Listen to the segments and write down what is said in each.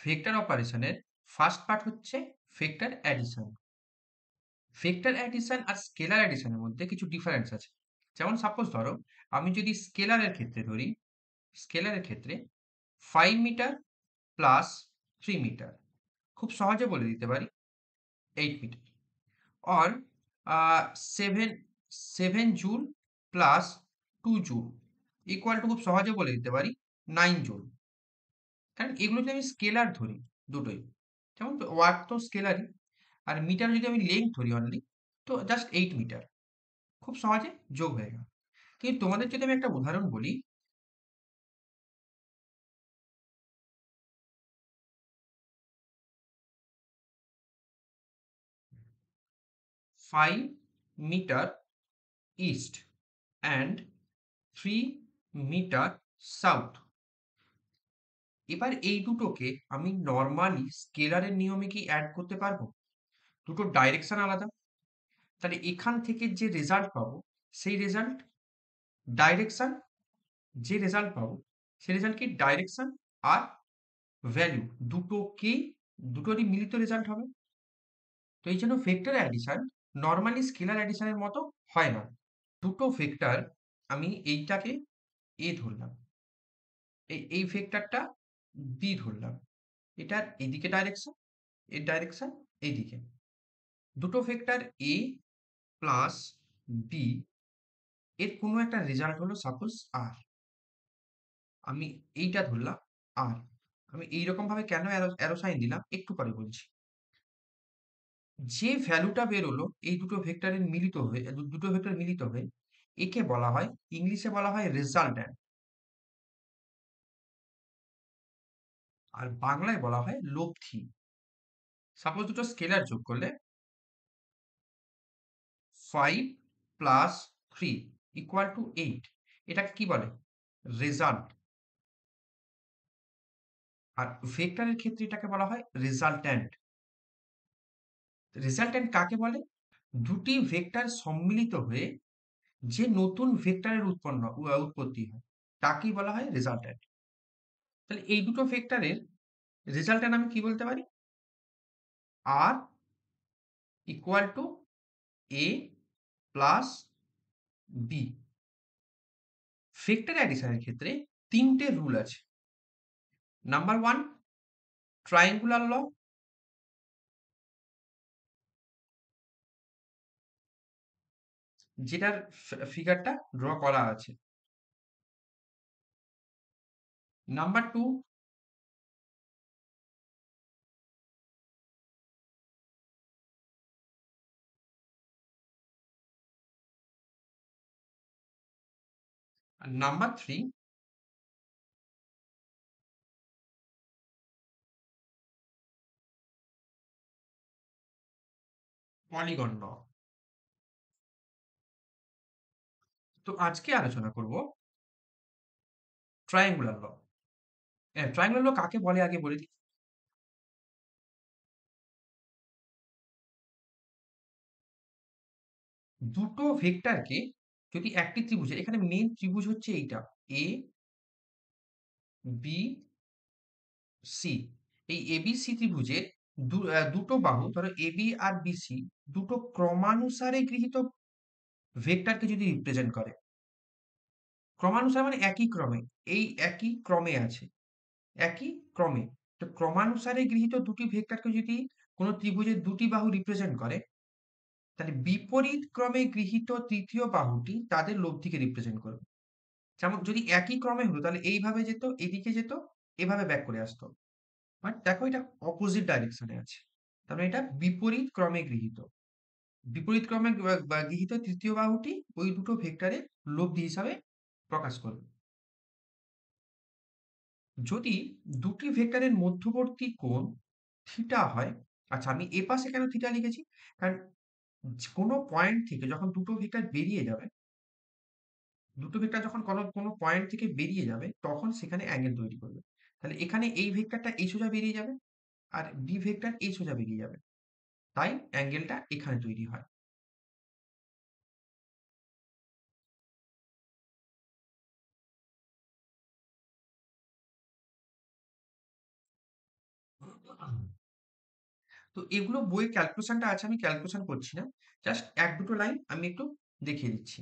Vector অপারেশনের first part হচ্ছে vector addition. Vector addition আর scalar অ্যাডিশনের মধ্যে কিছু ডিফারেন্স আছে। যেমন সাপোজ ধরো আমি যদি স্কেলারের ক্ষেত্রে ধরি, স্কেলারের ক্ষেত্রে 5 মিটার প্লাস 3 মিটার খুব সহজে বলে দিতে পারি 8 metre. Or 7 7 joule plus 2 joule equal to খুব সহজে বলে দিতে পারি 9 জুল। কারণ এগুলো যদি আমি স্কেলার ধরি দুটোই, যেমন ওয়াট তো স্কেলারই, আর মিটার যদি আমি লেন্থ ধরি অনলি, তো জাস্ট 8 মিটার খুব সহজে যোগ হয়ে গেল। কিন্তু তোমাদের যদি আমি একটা উদাহরণ বলি, 5 metre east and 3 metre south. এবার এই দুটোকে আমি নর্মালি স্কেলারের নিয়মে কি অ্যাড করতে পারবো? দুটো ডাইরেকশন আলাদা, তাহলে এখান থেকে যে রেজাল্ট পাবো সেই রেজাল্ট ডাইরেকশন, যে রেজাল্ট পাবো সেই রেজাল্ট কি ডাইরেকশন আর ভ্যালু দুটোকেই, দুটোরই মিলিত রেজাল্ট হবে। তো এই জন্য ভেক্টর অ্যাডিশন নর্মালি স্কেলার অ্যাডিশনের মতো হয় না। দুটো ভেক্টর, আমি এইটাকে এ ধরলাম, এই ভেক্টরটা বি ধরলাম, এটার এদিকে ডাইরেকশন, এর ডাইরেকশন এইদিকে। দুটো ভেক্টর এ প্লাস বি, এর কোনো একটা রেজাল্ট হলো সাপোজ আর, আমি এইটা ধরলাম আর। আমি এইরকম ভাবে কেন অ্যারো সাইন দিলাম একটু পরে বলছি। যে ভ্যালুটা বেরোলো এই দুটো ভেক্টরের মিলিত হয়ে, দুটো ভেক্টর মিলিত হয়ে, একে বলা হয়, ইংলিশে বলা হয় রেজাল্ট্যান্ট, আর বাংলায় বলা হয় লব্ধি। সাপোজ দুটো স্কেলার যোগ করলে 5 প্লাস 3 ইকুয়াল টু 8, এটাকে কি বলে? রেজাল্ট। আর ভেক্টরের ক্ষেত্রে এটাকে বলা হয় রেজাল্ট্যান্ট। রেজাল্ট্যান্ট কাকে বলে? দুটি ভেক্টর সম্মিলিত হয়ে যে নতুন ভেক্টরের উৎপত্তি হয় তাকেই বলা হয় রেজাল্ট্যান্ট। তাহলে এই দুটো ভেক্টরের রেজাল্ট্যান্ট আমি কি বলতে পারি? R equal to A plus B. Vector অ্যাডিশনের ক্ষেত্রে তিনটে রুল আছে। নাম্বার ওয়ান, ট্রায়াঙ্গুলার ল, যেটার ফিগারটা ড্র করা আছে। নাম্বার টু, আর নাম্বার থ্রি, পলিগন ল। তো আজকে আলোচনা করব ট্রায়াঙ্গুলার ল। ট্রায়াঙ্গুলার ল কাকে বলে আগে বলে দিই। দুটো ভেক্টরকে যদি একটি ত্রিভুজে, এখানে মেন ত্রিভুজ হচ্ছে এইটা এ বি সি, এই এবিসি ত্রিভুজের দুটো বাহু ধরো এবি আর বিসি, দুটো ক্রমানুসারে গৃহীত ভেক্টরকে যদি রিপ্রেজেন্ট করে, ক্রমানুসারে মানে একই ক্রমে, এই একই ক্রমে আছে, একই ক্রমে, তো ক্রমানুসারে গৃহীত দুটি ভেক্টরকে যদি কোনো ত্রিভুজের দুটি বাহু রিপ্রেজেন্ট করে, তাহলে বিপরীত ক্রমে গৃহীত তৃতীয় বাহুটি তাদের লব্ধিকে রিপ্রেজেন্ট করবে। যেমন যদি একই ক্রমে হতো তাহলে এইভাবে যেত, এদিকে যেত, এভাবে ব্যাক করে আসতো। বাট দেখো এটা অপোজিট ডাইরেকশনে আছে, তার মানে এটা বিপরীত ক্রমে গৃহীত। বিপরীত ক্রমে গৃহীত তৃতীয় বাহুটি ওই দুটো ভেক্টরের লব্ধি হিসাবে প্রকাশ করবে। যদি দুটি ভেক্টরের মধ্যবর্তী কোণ থিটা হয়, আচ্ছা আমি এ পাশে কেন থিটা লিখেছি, কারণ কোনো পয়েন্ট থেকে যখন দুটো ভেক্টর বেরিয়ে যাবে, দুটো ভেক্টর যখন কোনো কোনো পয়েন্ট থেকে বেরিয়ে যাবে তখন সেখানে অ্যাঙ্গেল তৈরি করবে। তাহলে এখানে এই ভেক্টরটা এই সোজা বেরিয়ে যাবে আর বি ভেক্টর এই সোজা বেরিয়ে যাবে, তাই অ্যাঙ্গেলটা এখানে তৈরি হয়। তো এগুলো বইয়ে ক্যালকুলেশনটা আছে, আমি ক্যালকুলেশন করছি না। জাস্ট ১-২ টো লাইন আমি একটু দেখিয়ে দিচ্ছি।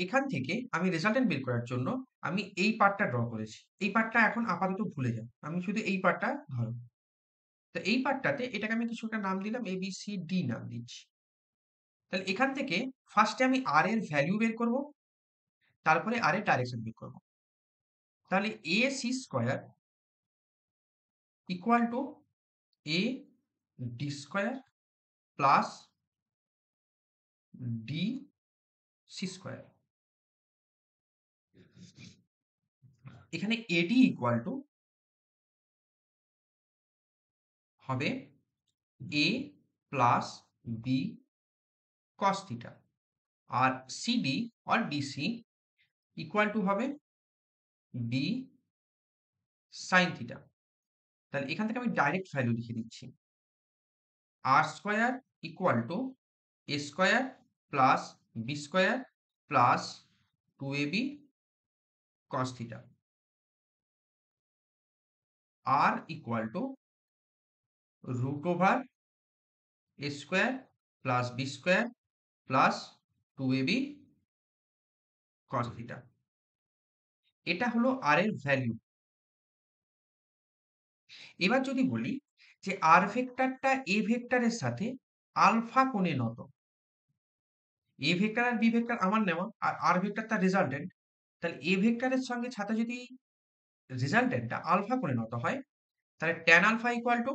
এখান থেকে আমি রেজাল্টেন্ট বের করার জন্য আমি এই পার্টটা ড্র করেছি। এই পার্টটা এখন আপাতত ভুলে যাও। আমি শুধু এই পার্টটা ধরো। তো এই পার্টটাতে এটাকে আমি কিছু একটা নাম দিলাম ABCD নাম দিচ্ছি। তাহলে এখান থেকে ফার্স্টে আমি R এর ভ্যালু বের করব, তারপরে R এর ডাইরেকশন বের করব। তাহলে AC square equal to AD square plus DC square. এখানে AD ইকুয়াল টু হবে A plus B cos theta, আর CD or DC equal to হবে B sin থিটা। তাহলে এখান থেকে আমি ডাইরেক্ট ভ্যালু লিখে দিচ্ছি। R square equal to A square plus B square plus 2AB cos theta. R equal to root over A square plus B square plus 2AB cos theta. এটা হলো R এর value. এবার যদি বলি যে R ভেক্টরটা A ভেক্টরের সাথে alpha কোণে নত। A ভেক্টর আর B ভেক্টর আমার নেওয়া, আর R ভেক্টর তার রেজাল্টেন্ট। তাহলে A ভেক্টরের সঙ্গে সাথে যদি রেজাল্টেন্টটা আলফা কোণে নত হয়, তাহলে tan alpha equal to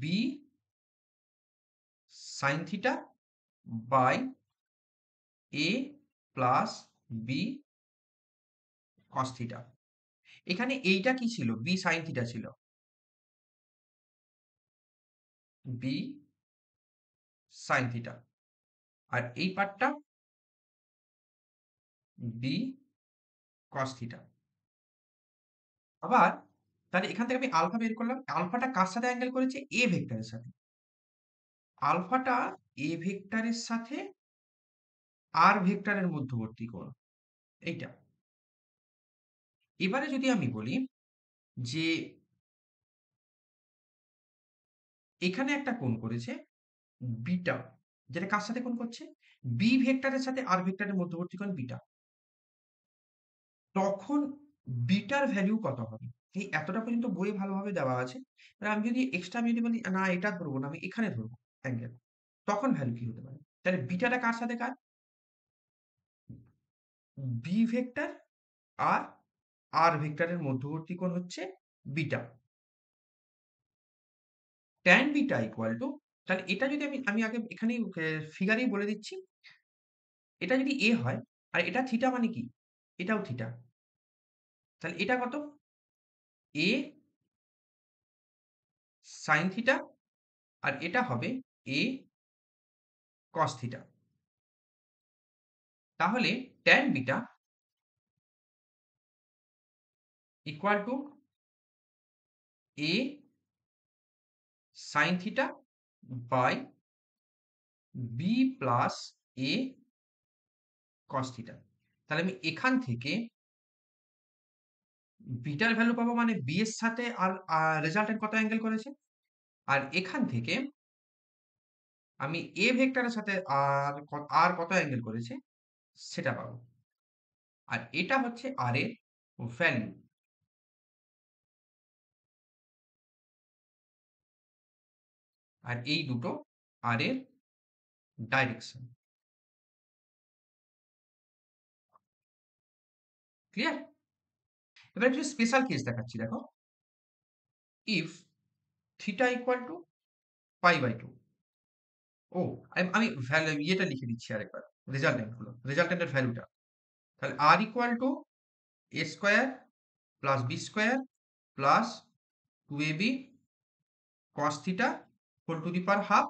B sin theta by A plus B cos theta. এখানে এইটা কি ছিল? B sin থিটা ছিল। B sin theta. আর এই পার্টটা B cos থিটা। আবার তাহলে এখান থেকে আমি আলফা বের করলাম। আলফাটা কার সাথে অ্যাঙ্গেল করেছে? A ভেক্টরের সাথে। আলফাটা A ভেক্টরের সাথে R ভেক্টরের মধ্যবর্তী কোণ। এইটা। এবারে যদি আমি বলি যে এখানে একটা কোণ করেছে বিটা, যেটা কার সাথে কোণ করছে? B ভেক্টরের সাথে R ভেক্টরের মধ্যবর্তী কোণ বিটা। তখন বিটার ভ্যালু কত হবে? এই এতটা পর্যন্ত বইয়ে ভালোভাবে দেওয়া আছে। এবার আমি যদি এক্সট্রা আমি যদি বলি না এটা ধরবো না, আমি এখানে ধরবো অ্যাঙ্গেল, তখন ভ্যালু কি হতে পারে? তাহলে বিটাটা কার সাথে কার? B ভেক্টর আর R ভেক্টরের মধ্যবর্তী কোণ হচ্ছে beta. tan beta equal two, তাহলে এটা যদি আমি আগে এখানেই ফিগারেই বলে দিচ্ছি। এটা যদি A হয় আর এটা থিটা মানে কি? এটাও থিটা। তাহলে এটা কত? A sin থিটা আর এটা হবে A cos থিটা। তাহলে tan beta equal to A sin theta by B plus A cos theta. তাহলে আমি এখান থেকে বিটার ভ্যালু পাবো, মানে B এর সাথে আর রেজাল্টেন্ট কত অ্যাঙ্গেল করেছে? আর এখান থেকে আমি A ভেক্টরের সাথে আর কত অ্যাঙ্গেল করেছে সেটা পাবো। আর এটা হচ্ছে R এর ভ্যালু। আর এই দুটো R এর ডাইরেকশন। ক্লিয়ার? এবার কিছু স্পেশাল কেস দেখাচ্ছি, দেখো। If theta equal to π/2। ও, আমি ইয়েটা লিখে দিচ্ছি আরেকবার, রেজাল্টেন্টের ভ্যালুটা। তাহলে R equal to A square plus B square plus 2AB cos theta whole to the power half.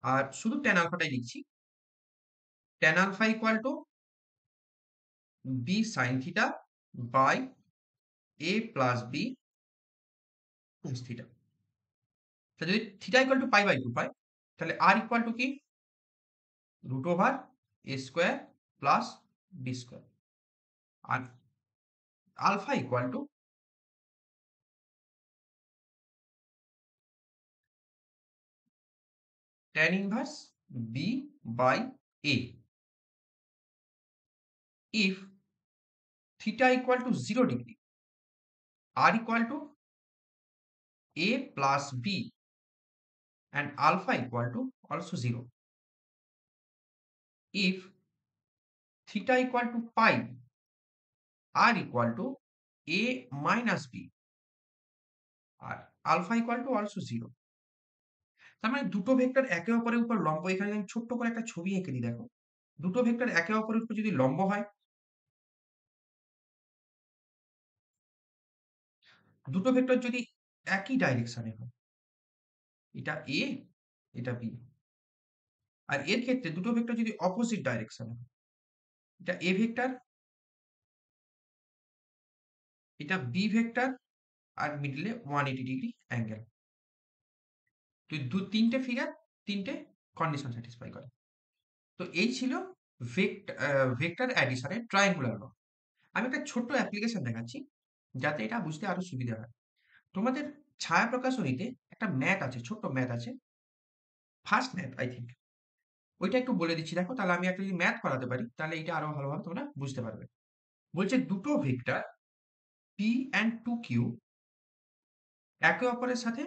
আর শুধু tan আলফাটাই লিখছি। tan alpha equal to B sin theta by A plus B cos theta. তাহলে যদি theta equal to π/2 pi, তাহলে R equal to কি? Root over A square plus B square. আর alpha equal to tan inverse B by A. if theta equal to 0 degree, r equal to a plus b, and alpha equal to also 0. If theta equal to pi, r equal to a minus b, আর alpha equal to also 0। তার মানে দুটো vector একে অপরের উপর লম্ব। এখানে আমি ছোট্ট করে একটা ছবি এঁকে দিই, দেখো। দুটো ভেক্টর একে অপরের উপর যদি লম্ব হয়, দুটো ভেক্টর যদি একই ডাইরেকশনে হয়, এটা এ, এটা বি, আর এর ক্ষেত্রে দুটো ভেক্টর যদি অপোজিট ডাইরেকশনে হয়, এটা এ ভেক্টর, এটা বি ভেক্টর, আর মিডলে 180 ডিগ্রি অ্যাঙ্গেল। তো তিনটে ফিগার, তিনটে কন্ডিশন স্যাটিসফাই করে। তো এই ছিল ভেক্টর অ্যাডিশনের ট্রায়াঙ্গুলার ল। আমি একটা ছোট্ট অ্যাপ্লিকেশন দেখাচ্ছি যাতে এটা বুঝতে আরো সুবিধা হয়। তোমাদের ছায়া প্রকাশনীতে একটা ম্যাথ আছে, ছোট্ট ম্যাথ আছে, ফার্স্ট ম্যাথ আই থিঙ্ক। ওইটা একটু বলে দিচ্ছি, দেখো। তাহলে আমি একটা যদি ম্যাথ করাতে পারি তাহলে এটা আরো ভালোভাবে তোমরা বুঝতে পারবে। বলছে দুটো vector P and to Q একে অপরের সাথে,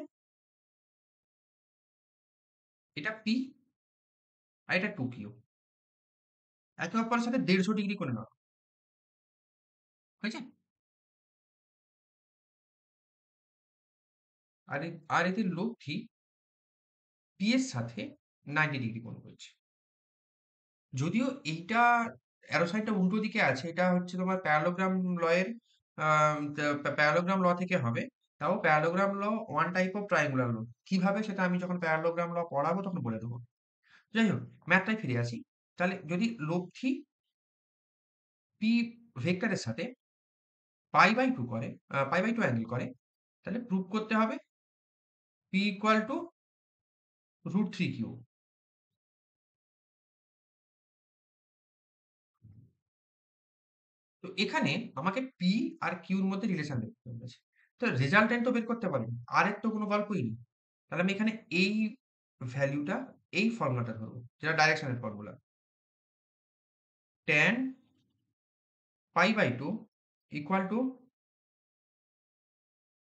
এটা পি আর এটা টু কিউ, একে অপরের সাথে 150 ডিগ্রি কোণে নয়, হয়েছে? আর এদের লব্ধি পি এর সাথে 90 ডিগ্রি কোণ করছে। যদিও এইটা অ্যারো সাইনটা উল্টো দিকে আছে, এটা হচ্ছে তোমার প্যারালোগ্রাম ল এর প্যারালোগ্রাম ল থেকে হবে। তাও parallelogram law one type of triangular ল। কিভাবে সেটা আমি যখন প্যারালোগ্রাম ল পড়াবো তখন বলে দেবো। যাই হোক, ম্যাথটায় ফিরে আসি। তাহলে যদি লব্ধি পি ভেক্টরের সাথে পাই বাই 2 করে, পাই বাই 2 অ্যাঙ্গেল করে, তাহলে প্রুভ করতে হবে পি ইকুয়াল টু √3 কিউ। তো এখানে আমাকে পি আর কিউর মধ্যে রিলেশন বের করতে বলেছে। তো রেজাল্টেন্ট তো বের করতে পারবো, আর এর তো কোনো গল্পই নেই। তাহলে আমি এখানে এই ভ্যালুটা, এই ফর্মুলাটা ধরবো, যেটা ডাইরেকশনের formula. tan pi by 2 equal to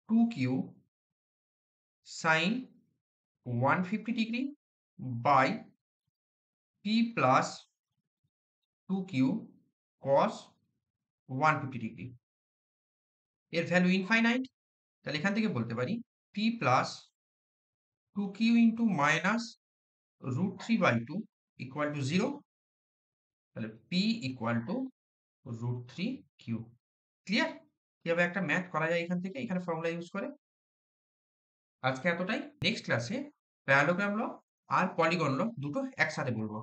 2q sine 150 degree by p plus 2q cos 150 degree. এর ভ্যালু ইনফাইনাইট, তাহলে এখান থেকে বলতে পারি p plus 2q into minus √3/2 equal to 0। তাহলে p equal to √3q। Clear? কিভাবে একটা ম্যাথ করা যায় এখান থেকে, এখানে ফর্মুলা ইউজ করে। আজকে এতটাই। নেক্সট ক্লাসে প্যারালোগ্রাম ল আর পলিগন ল দুটো একসাথে বলবো।